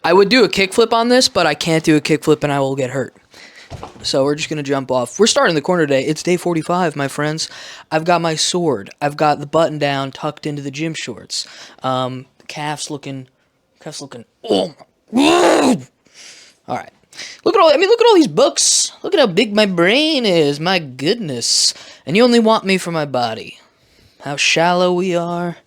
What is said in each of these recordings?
I would do a kickflip on this, but I can't do a kickflip and I will get hurt. So we're just going to jump off. We're starting the corner today. It's day 45, my friends. I've got my sword. I've got the button down tucked into the gym shorts. Calves looking, oh my, all right. Look at all these books. Look at how big my brain is. My goodness. And you only want me for my body. How shallow we are.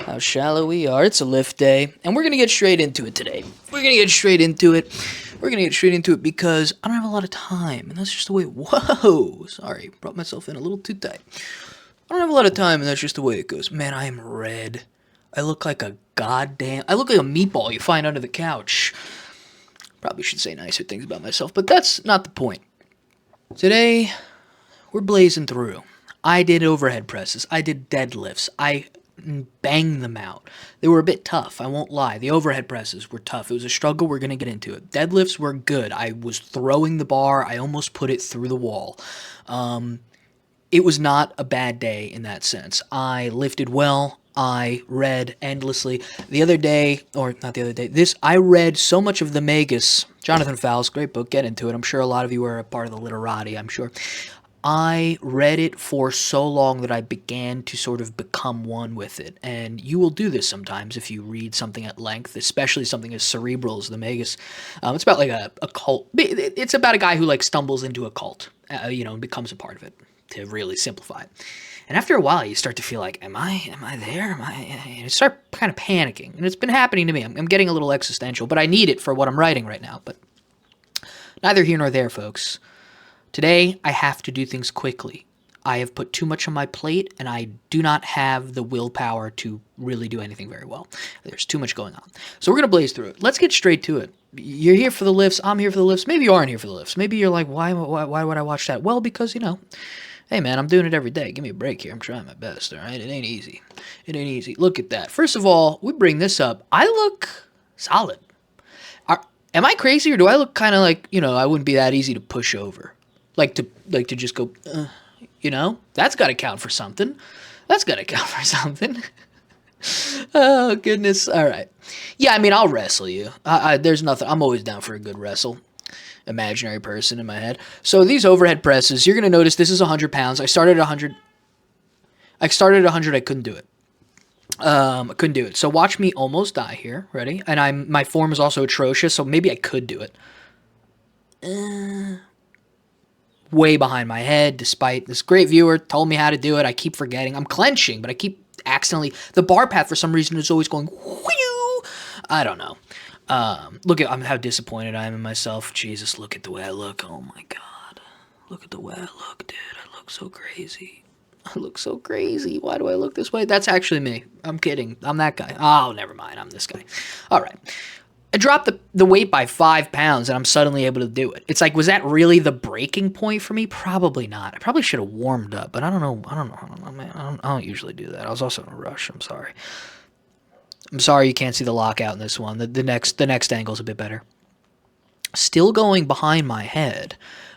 How shallow we are. It's a lift day. And we're going to get straight into it today. We're going to get straight into it. Because I don't have a lot of time. And that's just the way... Whoa! Sorry. Brought myself in a little too tight. I don't have a lot of time, and that's just the way it goes. Man, I am red. I look like a meatball you find under the couch. Probably should say nicer things about myself, but that's not the point. Today, we're blazing through. I did overhead presses. I did deadlifts. I banged them out. They were a bit tough, I won't lie. The overhead presses were tough. It was a struggle. We're going to get into it. Deadlifts were good. I was throwing the bar. I almost put it through the wall. It was not a bad day in that sense. I lifted well. I read endlessly. I read so much of the Magus. Jonathan Fowles, great book, get into it. I'm sure a lot of you are a part of the literati, I'm sure. I read it for so long that I began to sort of become one with it. And you will do this sometimes if you read something at length, especially something as cerebral as the Magus. It's about like a cult. It's about a guy who like stumbles into a cult, and becomes a part of it, to really simplify it. And after a while, you start to feel like, am I there? You start kind of panicking. And it's been happening to me. I'm getting a little existential, but I need it for what I'm writing right now. But neither here nor there, folks. Today, I have to do things quickly. I have put too much on my plate, and I do not have the willpower to really do anything very well. There's too much going on. So we're going to blaze through it. Let's get straight to it. You're here for the lifts. I'm here for the lifts. Maybe you aren't here for the lifts. Maybe you're like, why would I watch that? Well, because, hey, man, I'm doing it every day. Give me a break here. I'm trying my best, all right? It ain't easy. Look at that. First of all, we bring this up. I look solid. Am I crazy, or do I look kind of like, I wouldn't be that easy to push over? Like to just go, That's got to count for something. Oh, goodness. All right. Yeah, I'll wrestle you. There's nothing. I'm always down for a good wrestle. Imaginary person in my head. So these overhead presses, you're going to notice this is 100 pounds. I started at 100. I couldn't do it. So watch me almost die here. Ready? And my form is also atrocious, so maybe I could do it. Way behind my head, despite this great viewer told me how to do it. I keep forgetting. I'm clenching, but I keep accidentally... The bar path, for some reason, is always going... Whew! I don't know. Look at how disappointed I am in myself. Jesus, look at the way I look. Oh my God. Look at the way I look, dude. I look so crazy. Why do I look this way? That's actually me. I'm kidding. I'm that guy. Oh, never mind. I'm this guy. All right. I dropped the weight by 5 pounds and I'm suddenly able to do it. It's like, was that really the breaking point for me? Probably not. I probably should have warmed up, but I don't know, man. I don't usually do that. I was also in a rush. I'm sorry. You can't see the lockout in this one. The next angle's a bit better. Still going behind my head,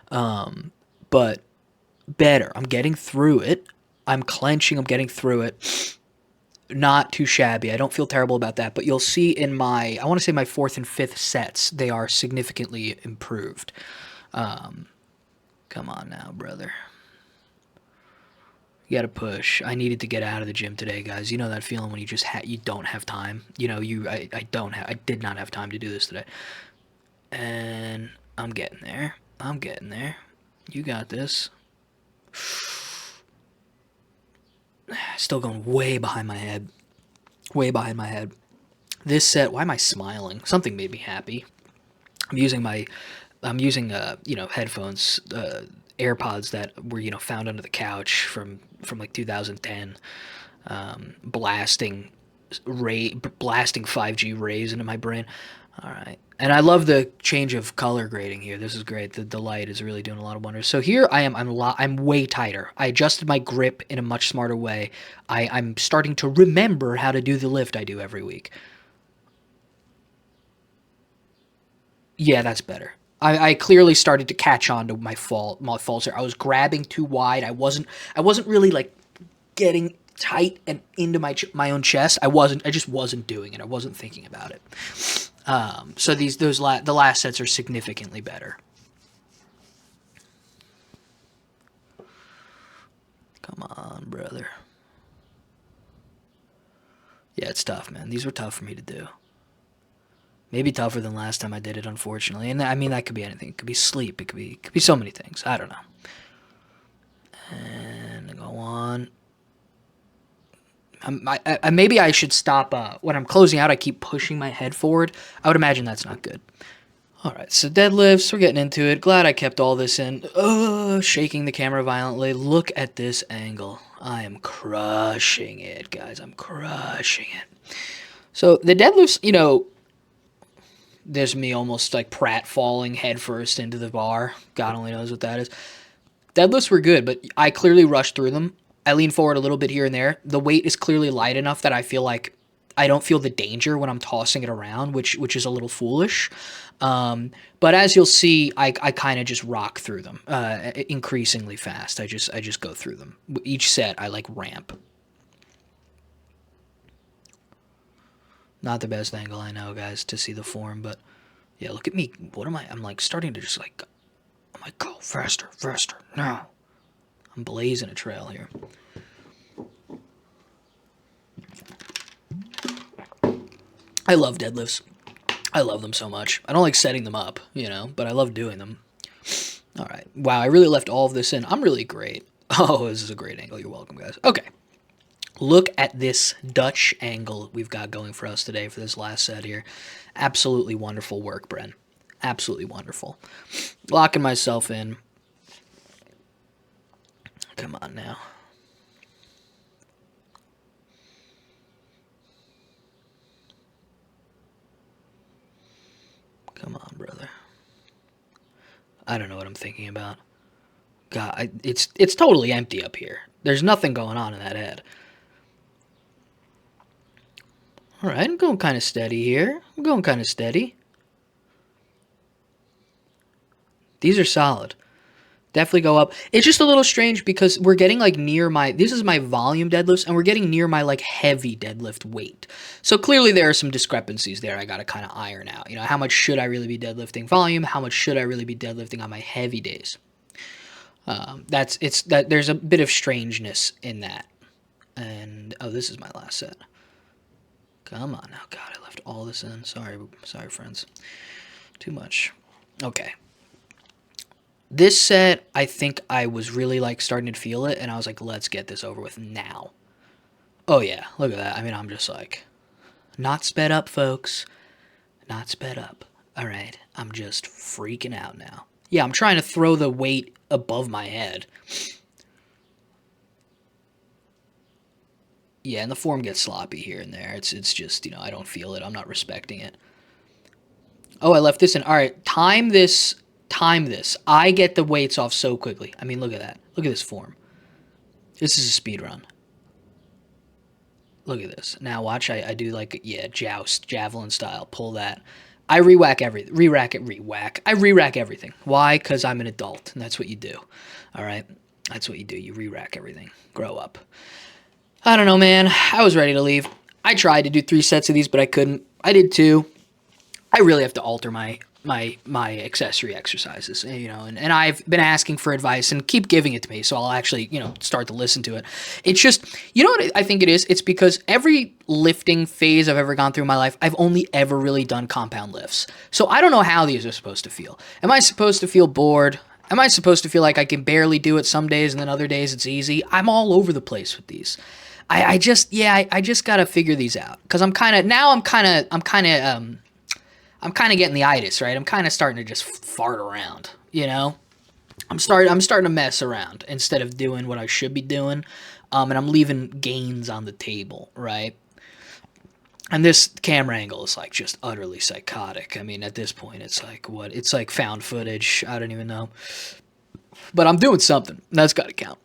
but better. I'm getting through it. I'm clenching. I'm getting through it. Not too shabby. I don't feel terrible about that, but you'll see in I want to say my 4th and 5th sets, they are significantly improved. Come on now, brother. You gotta push. I needed to get out of the gym today, guys. You know that feeling when you just you don't have time. I did not have time to do this today. And I'm getting there. You got this. Still going way behind my head. This set, why am I smiling? Something made me happy. I'm using headphones, AirPods that were, found under the couch from like 2010, blasting 5G rays into my brain. All right. And I love the change of color grading here. This is great. The light is really doing a lot of wonders. So here I am. I'm way tighter. I adjusted my grip in a much smarter way. I'm starting to remember how to do the lift I do every week. Yeah, that's better. I clearly started to catch on to my faults here. I was grabbing too wide. I wasn't really like getting tight and into my own chest. I just wasn't doing it. I wasn't thinking about it. So the last sets are significantly better. Come on, brother. Yeah, it's tough, man. These were tough for me to do. Maybe tougher than last time I did it, unfortunately. And I mean, that could be anything. It could be sleep. It could be so many things. I don't know. And go on. Maybe I should stop. When I'm closing out, I keep pushing my head forward. I would imagine that's not good. All right, so deadlifts, we're getting into it. Glad I kept all this in. Shaking the camera violently. Look at this angle. I am crushing it, guys. I'm crushing it. So the deadlifts, you know, there's me almost like pratfalling headfirst into the bar. God only knows what that is. Deadlifts were good, but I clearly rushed through them. I lean forward a little bit here and there. The weight is clearly light enough that I feel like I don't feel the danger when I'm tossing it around, which is a little foolish. But as you'll see, I kind of just rock through them increasingly fast. I just go through them. Each set, I like ramp. Not the best angle, I know, guys, to see the form, but yeah, look at me. What am I? I'm like starting to just like, I'm like, go faster, faster, now. I'm blazing a trail here. I love deadlifts. I love them so much. I don't like setting them up, you know, but I love doing them. All right. Wow, I really left all of this in. I'm really great. Oh, this is a great angle. You're welcome, guys. Okay. Look at this Dutch angle we've got going for us today for this last set here. Absolutely wonderful work, Bren. Absolutely wonderful. Locking myself in. Come on now. Come on, brother. I don't know what I'm thinking about. God, it's totally empty up here. There's nothing going on in that head. All right, I'm going kind of steady here. I'm going kind of steady. These are solid. Definitely go up. It's just a little strange because we're getting like near my, this is my volume deadlifts, and we're getting near my like heavy deadlift weight. So clearly there are some discrepancies there I got to kind of iron out. You know, how much should I really be deadlifting volume? How much should I really be deadlifting on my heavy days? There's a bit of strangeness in that. And, oh, this is my last set. Come on now. God, I left all this in. Sorry, friends. Too much. Okay. This set, I think I was really, like, starting to feel it, and I was like, let's get this over with now. Oh, yeah, look at that. I mean, I'm just like, not sped up, folks. Not sped up. All right, I'm just freaking out now. Yeah, I'm trying to throw the weight above my head. Yeah, and the form gets sloppy here and there. It's just, you know, I don't feel it. I'm not respecting it. Oh, I left this in. All right, time this. I get the weights off so quickly. I mean, look at that. Look at this form. This is a speed run. Look at this. Now watch, I do like, yeah, joust, javelin style. Pull that. I re-whack everything. I re-rack everything. Why? Because I'm an adult, and that's what you do. All right? That's what you do. You re-rack everything. Grow up. I don't know, man. I was ready to leave. I tried to do 3 sets of these, but I couldn't. I did 2. I really have to alter my accessory exercises, you know, and I've been asking for advice and keep giving it to me, so I'll actually, you know, start to listen to it. It's just, you know what I think it is? It's because every lifting phase I've ever gone through in my life, I've only ever really done compound lifts. So I don't know how these are supposed to feel. Am I supposed to feel bored? Am I supposed to feel like I can barely do it some days and then other days it's easy? I'm all over the place with these. I just got to figure these out, because I'm kind of getting the itis, right? I'm kind of starting to just fart around, you know? I'm starting to mess around instead of doing what I should be doing, and I'm leaving gains on the table, right? And this camera angle is like just utterly psychotic. I mean, at this point, it's like what? It's like found footage. I don't even know. But I'm doing something. That's got to count.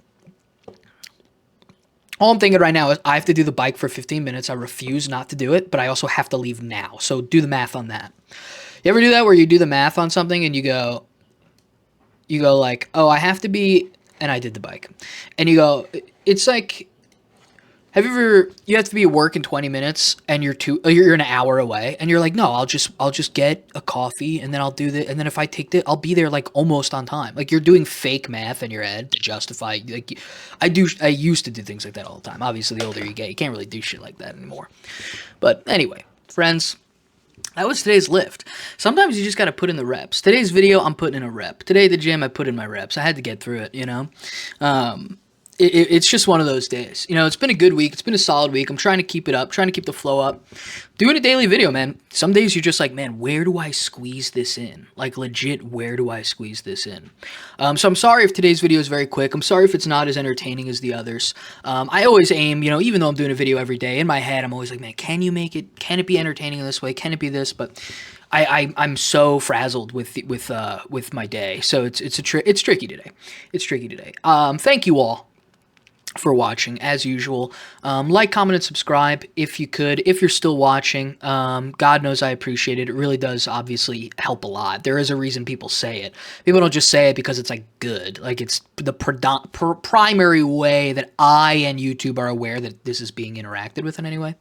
All I'm thinking right now is I have to do the bike for 15 minutes. I refuse not to do it, but I also have to leave now. So do the math on that. You ever do that where you do the math on something and you go like, oh, I have to be, and I did the bike. And you go, it's like, Have you ever, you have to be at work in 20 minutes and you're an hour away and you're like, no, I'll just get a coffee and then I'll do the, and then if I take I'll be there like almost on time. Like you're doing fake math in your head to justify, like I used to do things like that all the time. Obviously the older you get, you can't really do shit like that anymore. But anyway, friends, that was today's lift. Sometimes you just got to put in the reps. Today's video, I'm putting in a rep. Today at the gym, I put in my reps. I had to get through it, you know? It's just one of those days. You know, it's been a good week. It's been a solid week. I'm trying to keep it up, trying to keep the flow up. Doing a daily video, man. Some days you're just like, man, where do I squeeze this in? Like, legit, where do I squeeze this in? So I'm sorry if today's video is very quick. I'm sorry if it's not as entertaining as the others. I always aim, you know, even though I'm doing a video every day, in my head, I'm always like, man, can you make it? Can it be entertaining in this way? Can it be this? But I'm so frazzled with my day. So it's tricky today. It's tricky today. Thank you all for watching, as usual. Like, comment, and subscribe if you could, if you're still watching. God knows I appreciate it. It really does obviously help a lot. There is a reason people say it. People don't just say it because it's like good. Like it's the primary way that I and YouTube are aware that this is being interacted with in any way.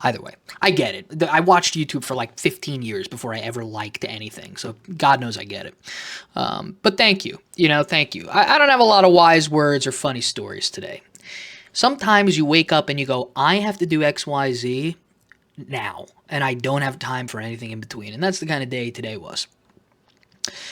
Either way, I get it. I watched YouTube for like 15 years before I ever liked anything, so God knows I get it. But thank you. You know, thank you. I don't have a lot of wise words or funny stories today. Sometimes you wake up and you go, I have to do X, Y, Z now, and I don't have time for anything in between. And that's the kind of day today was.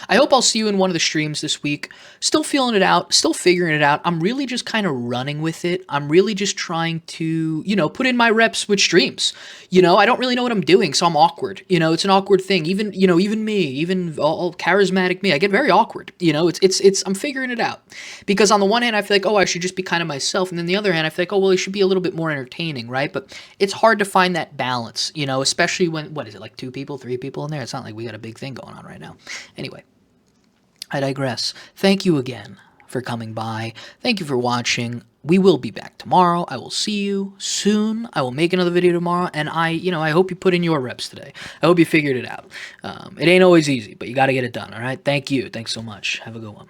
I hope I'll see you in one of the streams this week. Still feeling it out, still figuring it out. I'm really just kind of running with it. I'm really just trying to, you know, put in my reps with streams. You know, I don't really know what I'm doing, so I'm awkward. You know, it's an awkward thing. Even, you know, even me, even all charismatic me, I get very awkward. You know, I'm figuring it out. Because on the one hand, I feel like, oh, I should just be kind of myself. And then the other hand, I feel like, oh, well, it should be a little bit more entertaining, right? But it's hard to find that balance, you know, especially when, what is it, like 2 people, 3 people in there? It's not like we got a big thing going on right now. Anyway, I digress. Thank you again for coming by. Thank you for watching. We will be back tomorrow. I will see you soon. I will make another video tomorrow, and I hope you put in your reps today. I hope you figured it out. It ain't always easy, but you got to get it done, all right? Thank you. Thanks so much. Have a good one.